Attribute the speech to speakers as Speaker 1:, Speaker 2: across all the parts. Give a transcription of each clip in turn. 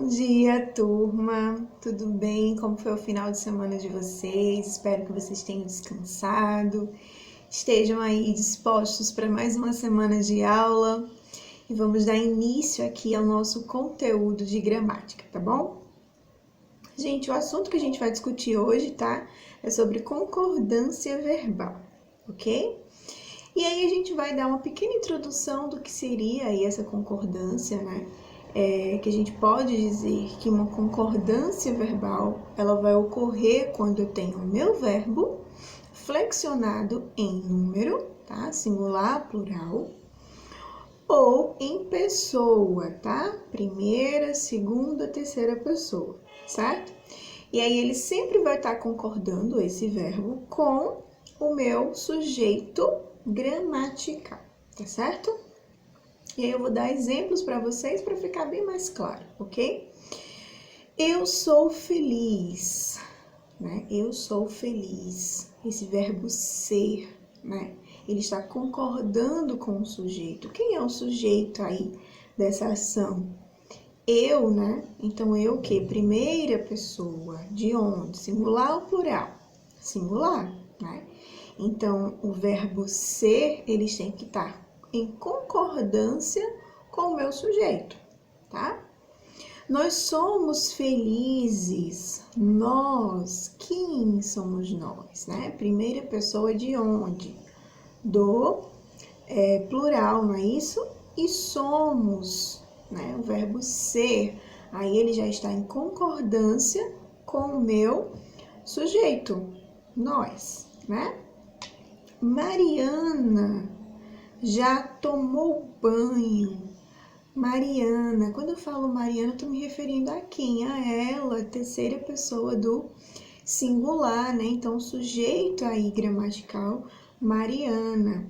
Speaker 1: Bom dia, turma! Tudo bem? Como foi o final de semana de vocês? Espero que vocês tenham descansado, estejam aí dispostos para mais uma semana de aula e vamos dar início aqui ao nosso conteúdo de gramática, tá bom? Gente, o assunto que a gente vai discutir hoje, tá? É sobre concordância verbal, ok? E aí a gente vai dar uma pequena introdução do que seria aí essa concordância, né? Que a gente pode dizer que uma concordância verbal, ela vai ocorrer quando eu tenho o meu verbo flexionado em número, tá? Singular, plural, ou em pessoa, tá? Primeira, segunda, terceira pessoa, certo? E aí ele sempre vai estar concordando esse verbo com o meu sujeito gramatical, tá certo? E aí eu vou dar exemplos para vocês para ficar bem mais claro, ok? Eu sou feliz, né? Eu sou feliz. Esse verbo ser, né? Ele está concordando com o sujeito. Quem é o sujeito aí dessa ação? Eu, né? Então, eu o quê? Primeira pessoa. De onde? Singular ou plural? Singular, né? Então, o verbo ser, eles têm que estar em concordância com o meu sujeito, tá? Nós somos felizes. Nós. Quem somos nós, né? Primeira pessoa de onde? Do plural, não é isso? E somos, né? O verbo ser. Aí ele já está em concordância com o meu sujeito. Nós, né? Mariana já tomou banho. Mariana, quando eu falo Mariana, eu tô me referindo a quem? A ela, terceira pessoa do singular, né? Então, o sujeito aí gramatical, Mariana.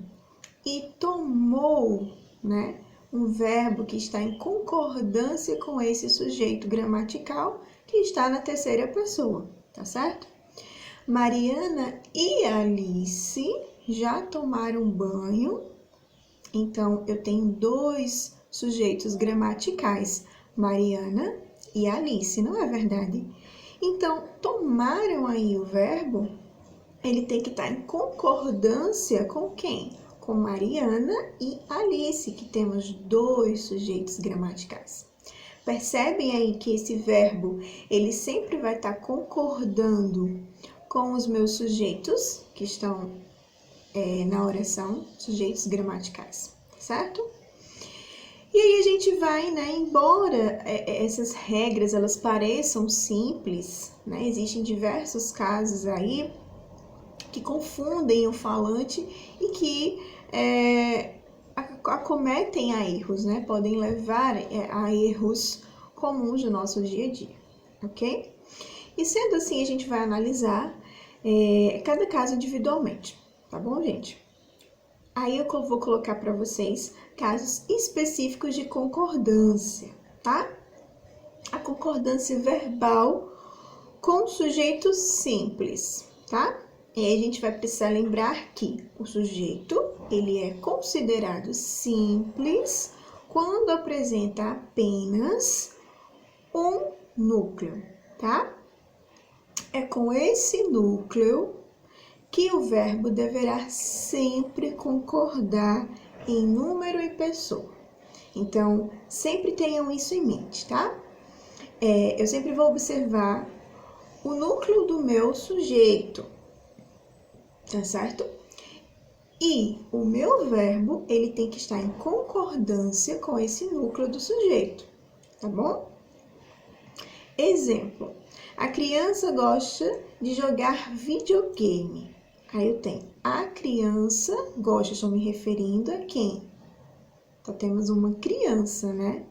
Speaker 1: E tomou, né? Um verbo que está em concordância com esse sujeito gramatical que está na terceira pessoa, tá certo? Mariana e Alice já tomaram banho. Então, eu tenho dois sujeitos gramaticais, Mariana e Alice, não é verdade? Então, tomaram aí o verbo, ele tem que estar em concordância com quem? Com Mariana e Alice, que temos dois sujeitos gramaticais. Percebem aí que esse verbo, ele sempre vai estar concordando com os meus sujeitos, que estão na oração, sujeitos gramaticais, certo? E aí a gente vai, né, embora essas regras elas pareçam simples, né, existem diversos casos aí que confundem o falante e que acometem a erros, né, podem levar a erros comuns do nosso dia a dia, ok? E sendo assim, a gente vai analisar cada caso individualmente, tá bom, gente? Aí eu vou colocar para vocês casos específicos de concordância, tá? A concordância verbal com sujeitos simples, tá? E aí a gente vai precisar lembrar que o sujeito, ele é considerado simples quando apresenta apenas um núcleo, tá? É com esse núcleo que o verbo deverá sempre concordar em número e pessoa. Então, sempre tenham isso em mente, tá? Eu sempre vou observar o núcleo do meu sujeito, tá certo? E o meu verbo, ele tem que estar em concordância com esse núcleo do sujeito, tá bom? Exemplo, a criança gosta de jogar videogame. Aí eu tenho, a criança gosta, estou me referindo a quem? Então, temos uma criança, né?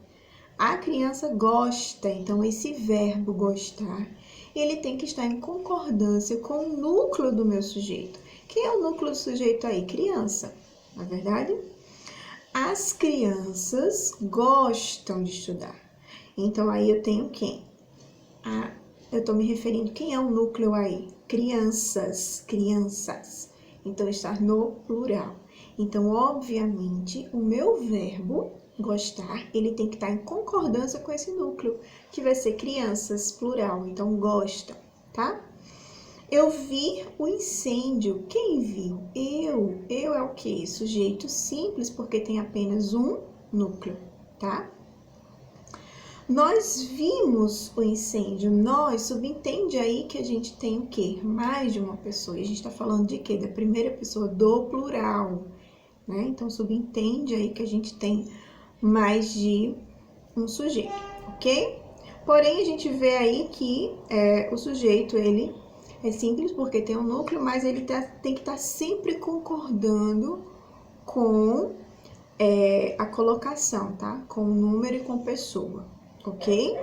Speaker 1: A criança gosta, então esse verbo gostar, ele tem que estar em concordância com o núcleo do meu sujeito. Quem é o núcleo do sujeito aí? Criança, não é verdade? As crianças gostam de estudar. Então, aí eu tenho quem? Eu estou me referindo, quem é o núcleo aí? Crianças, crianças. Então, está no plural. Então, obviamente, o meu verbo, Gostar, ele tem que estar em concordância com esse núcleo, que vai ser crianças, plural, então gosta, tá? Eu vi o incêndio. Quem viu? Eu. Eu é o quê? Sujeito simples, porque tem apenas um núcleo, tá? Nós vimos o incêndio. Nós, subentende aí que a gente tem o quê? Mais de uma pessoa. E a gente está falando de quê? Da primeira pessoa, do plural, né? Então, subentende aí que a gente tem mais de um sujeito, ok? Porém, a gente vê aí que o sujeito, ele é simples porque tem um núcleo, mas ele tem que estar sempre concordando com a colocação, tá? Com o número e com pessoa, ok?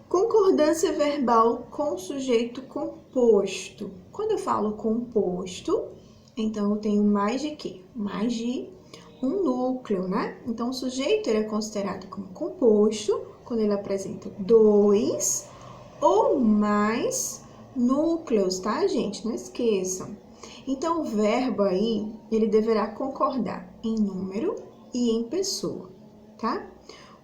Speaker 1: Concordância verbal com sujeito composto. Quando eu falo composto, então eu tenho mais de quê? Mais de um núcleo, né? Então, o sujeito ele é considerado como composto quando ele apresenta dois ou mais núcleos, tá, gente? Não esqueçam. Então, o verbo aí, ele deverá concordar em número e em pessoa, tá?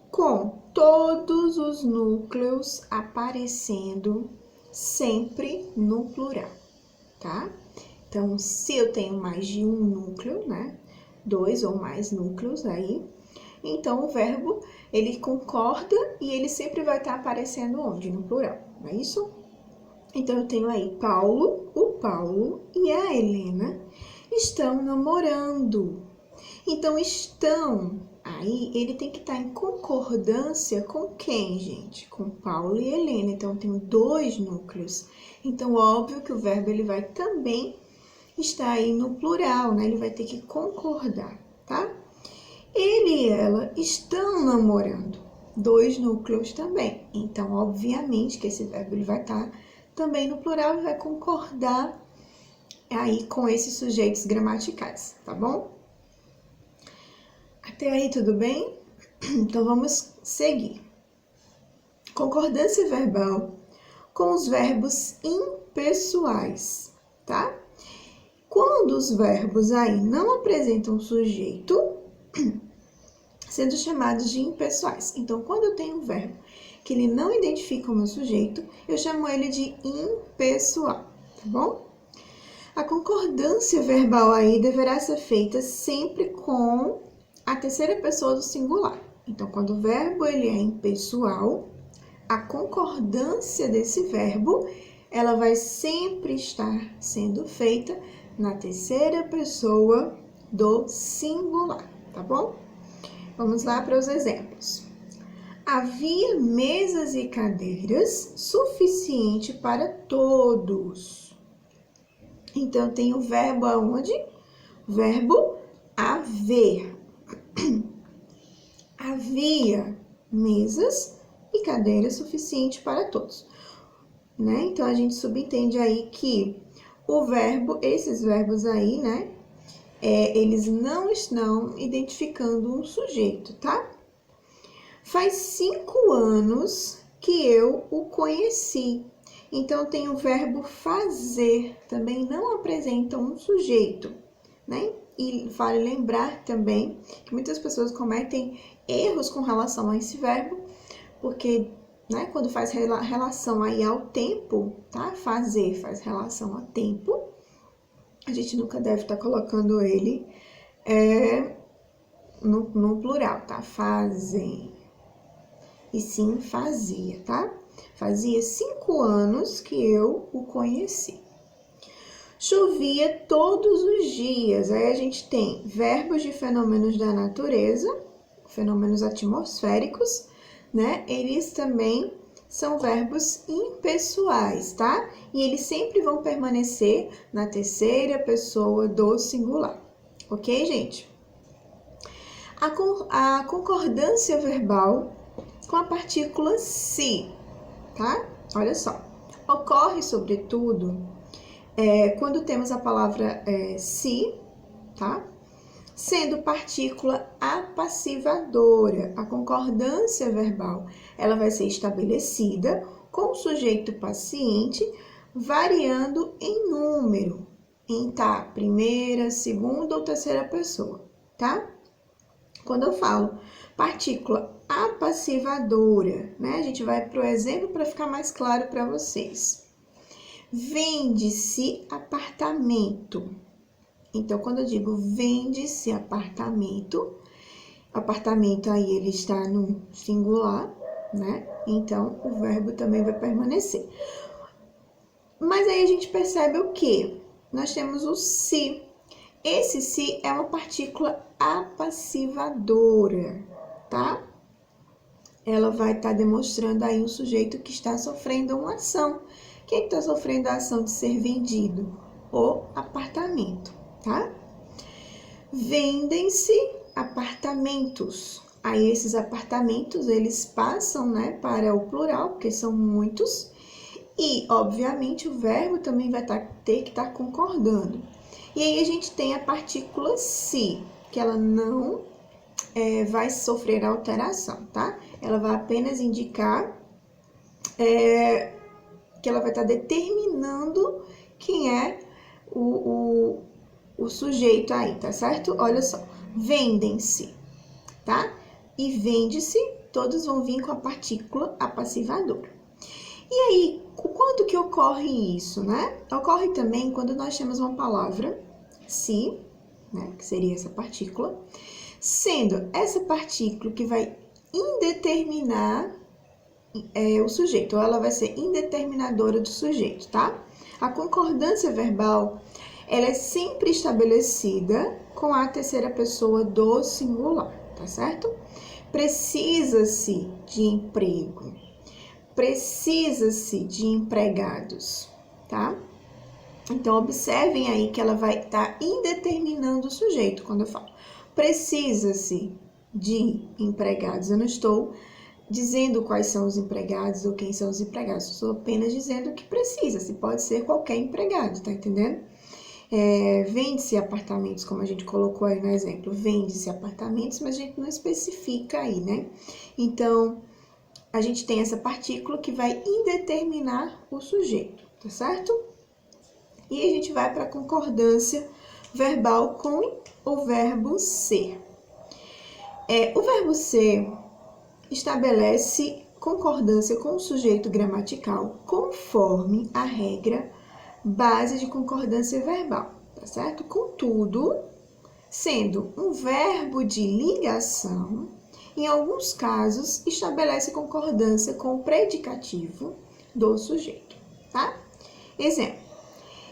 Speaker 1: Com todos os núcleos aparecendo sempre no plural, tá? Então, se eu tenho mais de um núcleo, né? Dois ou mais núcleos aí, então o verbo ele concorda e ele sempre vai estar aparecendo onde? No plural, não é isso? Então eu tenho aí o Paulo e a Helena estão namorando. Então estão aí, ele tem que estar em concordância com quem, gente? Com Paulo e Helena. Então eu tenho dois núcleos. Então óbvio que o verbo ele vai também está aí no plural, né? Ele vai ter que concordar, tá? Ele e ela estão namorando. Dois núcleos também. Então, obviamente que esse verbo ele vai estar também no plural e vai concordar aí com esses sujeitos gramaticais, tá bom? Até aí tudo bem? Então, vamos seguir. Concordância verbal com os verbos impessoais, tá? Quando os verbos aí não apresentam sujeito, sendo chamados de impessoais. Então, quando eu tenho um verbo que ele não identifica o meu sujeito, eu chamo ele de impessoal, tá bom? A concordância verbal aí deverá ser feita sempre com a terceira pessoa do singular. Então, quando o verbo ele é impessoal, a concordância desse verbo, ela vai sempre estar sendo feita na terceira pessoa do singular, tá bom? Vamos lá para os exemplos. Havia mesas e cadeiras suficiente para todos. Então, tem o verbo aonde? Verbo haver. Havia mesas e cadeiras suficiente para todos. Né? Então, a gente subentende aí que o verbo, esses verbos aí, né? Eles não estão identificando um sujeito, tá? Faz 5 anos que eu o conheci. Então, tem o verbo fazer, também não apresenta um sujeito, né? E vale lembrar também que muitas pessoas cometem erros com relação a esse verbo, porque, né, quando faz relação aí ao tempo, tá? Fazer faz relação ao tempo, a gente nunca deve estar colocando ele no plural, tá? Fazem. E sim, fazia, tá? Fazia 5 anos que eu o conheci. Chovia todos os dias. Aí a gente tem verbos de fenômenos da natureza, fenômenos atmosféricos, né? Eles também são verbos impessoais, tá? E eles sempre vão permanecer na terceira pessoa do singular. Ok, gente? A concordância verbal com a partícula se, tá? Olha só. Ocorre, sobretudo, quando temos a palavra se, tá? Sendo partícula apassivadora. A concordância verbal, ela vai ser estabelecida com o sujeito paciente, variando em número, em primeira, segunda ou terceira pessoa, tá? Quando eu falo partícula apassivadora, né? A gente vai para o exemplo para ficar mais claro para vocês. Vende-se apartamento. Então, quando eu digo vende-se apartamento, apartamento aí ele está no singular, né? Então, o verbo também vai permanecer. Mas aí a gente percebe o quê? Nós temos o se. Esse se é uma partícula apassivadora, tá? Ela vai estar demonstrando aí um sujeito que está sofrendo uma ação. Quem está sofrendo a ação de ser vendido? O apartamento, tá? Vendem-se apartamentos. Aí esses apartamentos, eles passam, né, para o plural, porque são muitos. E, obviamente, o verbo também vai ter que estar concordando. E aí a gente tem a partícula se, que ela não vai sofrer alteração, tá? Ela vai apenas indicar que ela vai estar determinando quem é o sujeito aí, tá certo? Olha só, vendem-se, tá? E vende-se, todos vão vir com a partícula apassivadora. E aí, quando que ocorre isso, né? Ocorre também quando nós temos uma palavra, se, né, que seria essa partícula, sendo essa partícula que vai indeterminar o sujeito, ou ela vai ser indeterminadora do sujeito, tá? A concordância verbal, ela é sempre estabelecida com a terceira pessoa do singular, tá certo? Precisa-se de emprego. Precisa-se de empregados, tá? Então, observem aí que ela vai estar indeterminando o sujeito quando eu falo. Precisa-se de empregados. Eu não estou dizendo quais são os empregados ou quem são os empregados. Estou apenas dizendo que precisa-se. Pode ser qualquer empregado, tá entendendo? Vende-se apartamentos, como a gente colocou aí no exemplo. Vende-se apartamentos, mas a gente não especifica aí, né? Então, a gente tem essa partícula que vai indeterminar o sujeito, tá certo? E a gente vai para a concordância verbal com o verbo ser. O verbo ser estabelece concordância com o sujeito gramatical conforme a regra base de concordância verbal, tá certo? Contudo, sendo um verbo de ligação, em alguns casos, estabelece concordância com o predicativo do sujeito, tá? Exemplo,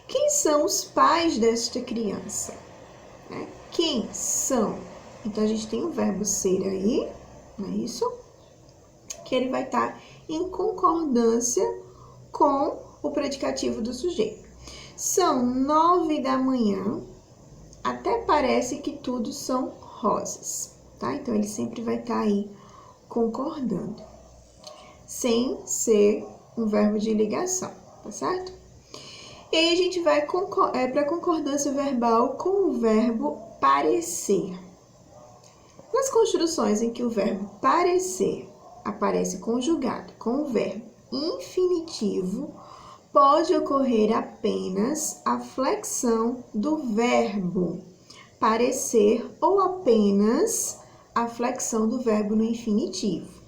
Speaker 1: quem são os pais desta criança? Quem são? Então, a gente tem o verbo ser aí, não é isso? Que ele vai estar em concordância com o predicativo do sujeito. São 9 da manhã, até parece que tudo são rosas. Tá? Então, ele sempre vai estar aí concordando, sem ser um verbo de ligação, tá certo? E aí, a gente vai para a concordância verbal com o verbo parecer. Nas construções em que o verbo parecer aparece conjugado com o verbo infinitivo, pode ocorrer apenas a flexão do verbo parecer ou apenas a flexão do verbo no infinitivo.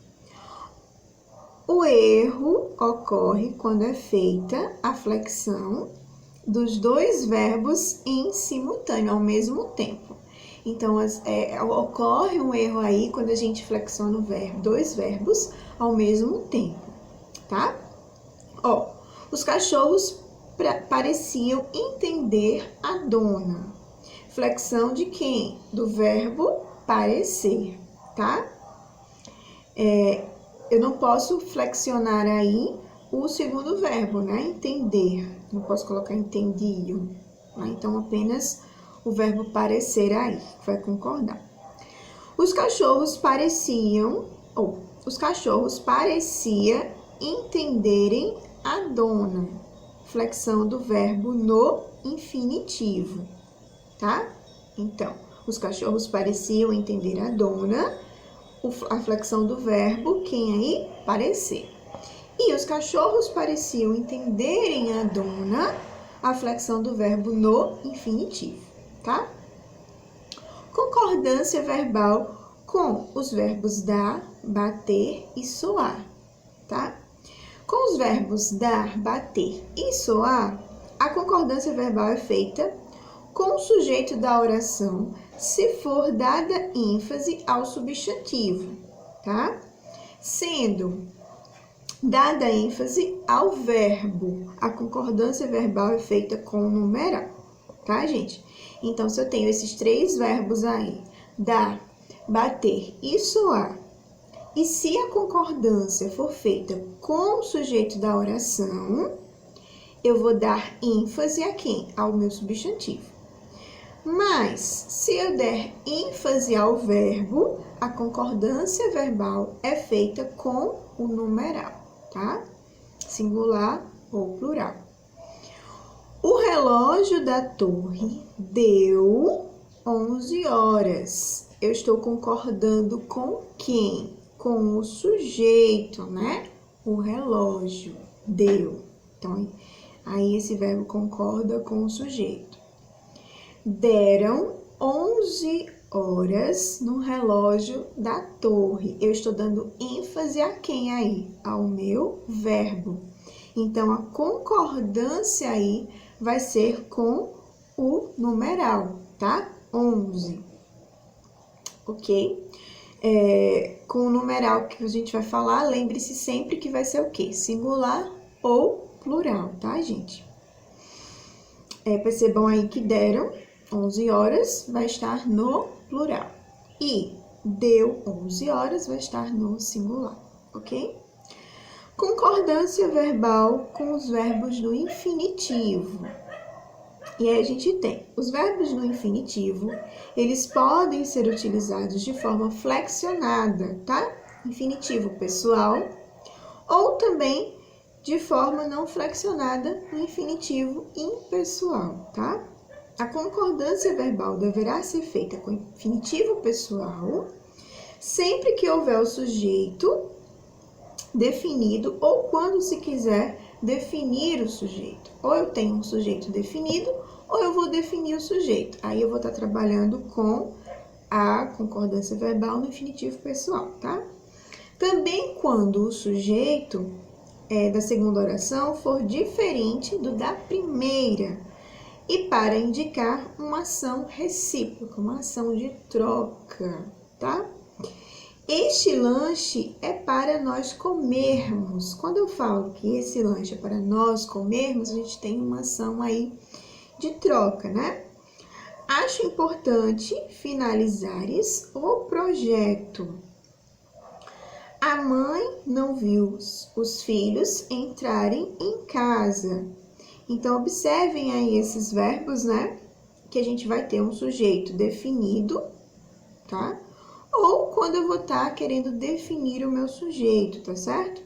Speaker 1: O erro ocorre quando é feita a flexão dos dois verbos em simultâneo, ao mesmo tempo. Então, ocorre um erro aí quando a gente flexiona dois verbos ao mesmo tempo, tá? Os cachorros pareciam entender a dona. Flexão de quem? Do verbo parecer, tá? Eu não posso flexionar aí o segundo verbo, né? Entender. Não posso colocar entendiam. Né? Então, apenas o verbo parecer aí, vai concordar. Os cachorros pareciam entenderem a dona. Flexão do verbo no infinitivo, tá? Então, os cachorros pareciam entender a dona, a flexão do verbo, quem aí? Parecer. E os cachorros pareciam entenderem a dona, a flexão do verbo no infinitivo, tá? Concordância verbal com os verbos dar, bater e soar, tá? Com os verbos dar, bater e soar, a concordância verbal é feita com o sujeito da oração se for dada ênfase ao substantivo, tá? Sendo dada ênfase ao verbo, a concordância verbal é feita com o numeral, tá, gente? Então, se eu tenho esses três verbos aí, dar, bater e soar, e se a concordância for feita com o sujeito da oração, eu vou dar ênfase a quem? Ao meu substantivo. Mas, se eu der ênfase ao verbo, a concordância verbal é feita com o numeral, tá? Singular ou plural. O relógio da torre deu 11 horas. Eu estou concordando com quem? Com o sujeito, né? O relógio deu. Então, aí esse verbo concorda com o sujeito. Deram 11 horas no relógio da torre. Eu estou dando ênfase a quem aí? Ao meu verbo. Então, a concordância aí vai ser com o numeral, tá? 11. Ok? Com o numeral que a gente vai falar, lembre-se sempre que vai ser o quê? Singular ou plural, tá, gente? Percebam aí que deram 11 horas, vai estar no plural. E deu 11 horas, vai estar no singular, ok? Concordância verbal com os verbos do infinitivo. E aí a gente tem os verbos do infinitivo, eles podem ser utilizados de forma flexionada, tá? Infinitivo pessoal, ou também de forma não flexionada no infinitivo impessoal, tá? A concordância verbal deverá ser feita com infinitivo pessoal sempre que houver o sujeito definido ou quando se quiser definir o sujeito. Ou eu tenho um sujeito definido ou eu vou definir o sujeito. Aí eu vou estar trabalhando com a concordância verbal no infinitivo pessoal, tá? Também quando o sujeito da segunda oração for diferente do da primeira e para indicar uma ação recíproca, uma ação de troca, tá? Este lanche é para nós comermos. Quando eu falo que esse lanche é para nós comermos, a gente tem uma ação aí de troca, né? Acho importante finalizares o projeto. A mãe não viu os filhos entrarem em casa. Então, observem aí esses verbos, né? Que a gente vai ter um sujeito definido, tá? Ou quando eu vou estar querendo definir o meu sujeito, tá certo?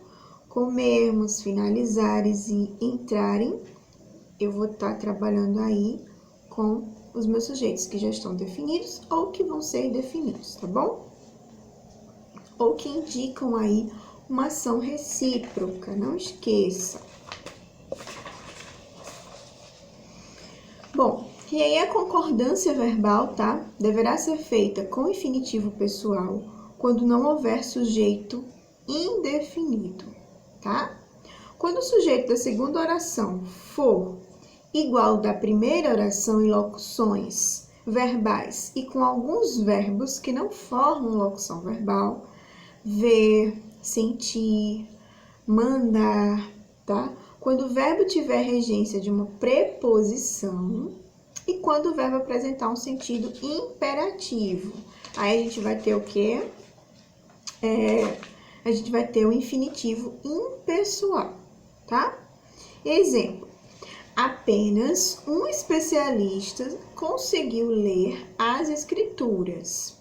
Speaker 1: Comermos, finalizares e entrarem, eu vou estar trabalhando aí com os meus sujeitos que já estão definidos ou que vão ser definidos, tá bom? Ou que indicam aí uma ação recíproca, não esqueça. Bom, e aí a concordância verbal, tá? Deverá ser feita com infinitivo pessoal quando não houver sujeito indefinido, tá? Quando o sujeito da segunda oração for igual ao da primeira oração em locuções verbais e com alguns verbos que não formam locução verbal, ver, sentir, mandar, tá? Quando o verbo tiver regência de uma preposição e quando o verbo apresentar um sentido imperativo. Aí a gente vai ter o quê? A gente vai ter o infinitivo impessoal, tá? Exemplo. Apenas um especialista conseguiu ler as escrituras.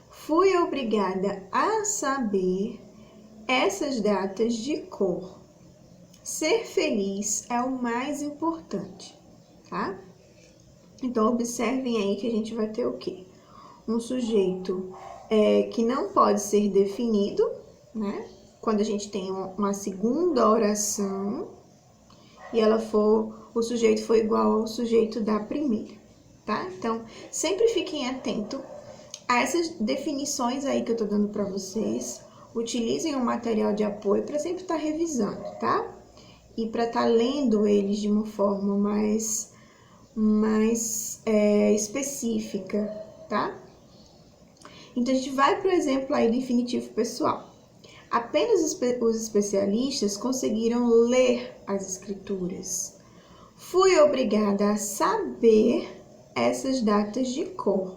Speaker 1: Fui obrigada a saber essas datas de cor. Ser feliz é o mais importante, tá? Então, observem aí que a gente vai ter o quê? Um sujeito que não pode ser definido, né? Quando a gente tem uma segunda oração e o sujeito for igual ao sujeito da primeira, tá? Então, sempre fiquem atentos essas definições aí que eu tô dando para vocês, utilizem o material de apoio para sempre estar revisando, tá? E para estar lendo eles de uma forma mais específica, tá? Então, a gente vai para o exemplo aí do infinitivo pessoal. Apenas os especialistas conseguiram ler as escrituras. Fui obrigada a saber essas datas de cor.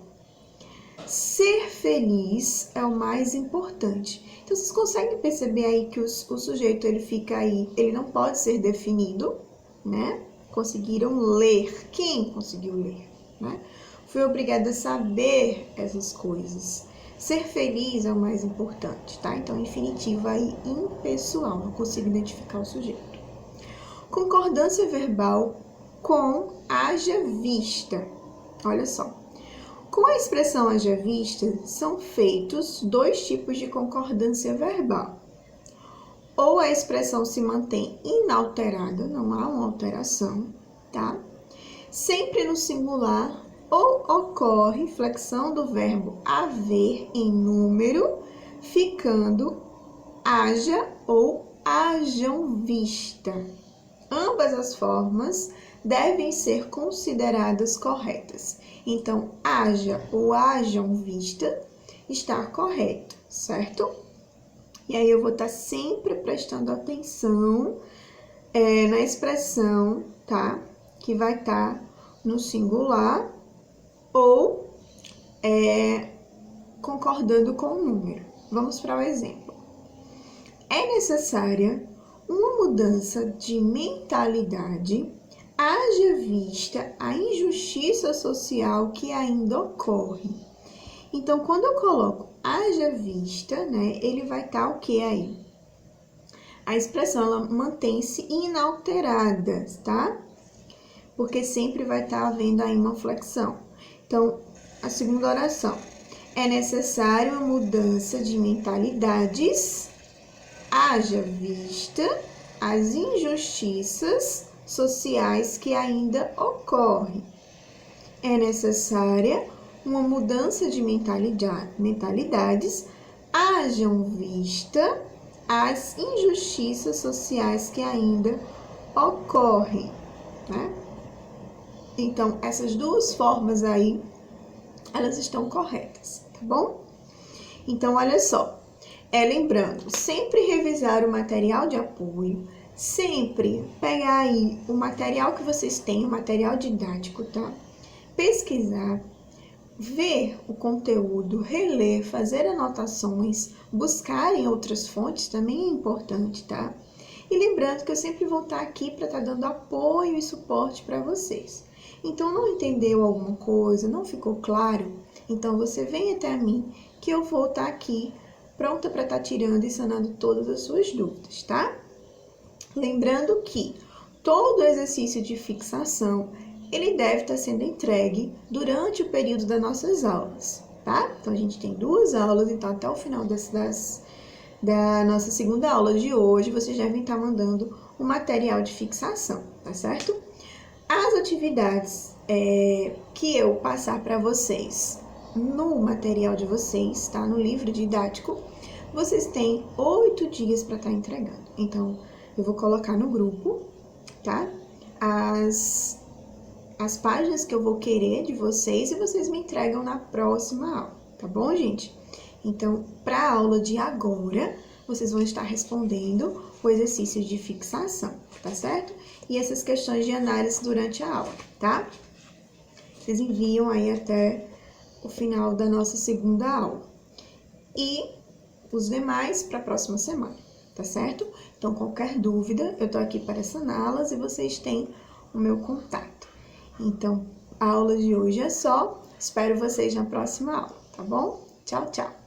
Speaker 1: Ser feliz é o mais importante. Então, vocês conseguem perceber aí que o sujeito, ele fica aí, ele não pode ser definido, né? Conseguiram ler. Quem conseguiu ler, né? Fui obrigada a saber essas coisas. Ser feliz é o mais importante, tá? Então, infinitivo aí impessoal, não consigo identificar o sujeito. Concordância verbal com haja vista. Olha só. Com a expressão haja vista, são feitos dois tipos de concordância verbal. Ou a expressão se mantém inalterada, não há uma alteração, tá? Sempre no singular, ou ocorre flexão do verbo haver em número, ficando haja ou hajam vista. Ambas as formas devem ser consideradas corretas. Então, haja ou hajam vista está correto, certo? E aí eu vou estar sempre prestando atenção na expressão, tá? Que vai estar no singular ou concordando com o número. Vamos para o exemplo. É necessária uma mudança de mentalidade, haja vista a injustiça social que ainda ocorre. Então, quando eu coloco haja vista, né, ele vai estar o que aí? A expressão, ela mantém-se inalterada, tá? Porque sempre vai estar havendo aí uma flexão. Então, a segunda oração. É necessário uma mudança de mentalidades, haja vista as injustiças sociais que ainda ocorrem. É necessária uma mudança de mentalidades, hajam vista as injustiças sociais que ainda ocorrem, né? Então, essas duas formas aí, elas estão corretas, tá bom? Então, olha só. Lembrando, sempre revisar o material de apoio, sempre pegar aí o material que vocês têm, o material didático, tá? Pesquisar, ver o conteúdo, reler, fazer anotações, buscar em outras fontes também é importante, tá? E lembrando que eu sempre vou estar aqui para estar dando apoio e suporte para vocês. Então, não entendeu alguma coisa, não ficou claro? Então, você vem até mim que eu vou estar aqui pronta para estar tirando e sanando todas as suas dúvidas, tá? Lembrando que todo exercício de fixação, ele deve estar sendo entregue durante o período das nossas aulas, tá? Então, a gente tem 2 aulas, então até o final da nossa segunda aula de hoje, vocês devem estar mandando o material de fixação, tá certo? As atividades que eu passar para vocês no material de vocês, tá? No livro didático, vocês têm 8 dias para estar entregando. Então, eu vou colocar no grupo, tá? As páginas que eu vou querer de vocês e vocês me entregam na próxima aula, tá bom, gente? Então, para a aula de agora, vocês vão estar respondendo o exercício de fixação, tá certo? E essas questões de análise durante a aula, tá? Vocês enviam aí até o final da nossa segunda aula. E os demais para a próxima semana, tá certo? Então, qualquer dúvida, eu tô aqui para saná-las e vocês têm o meu contato. Então, a aula de hoje é só. Espero vocês na próxima aula, tá bom? Tchau, tchau!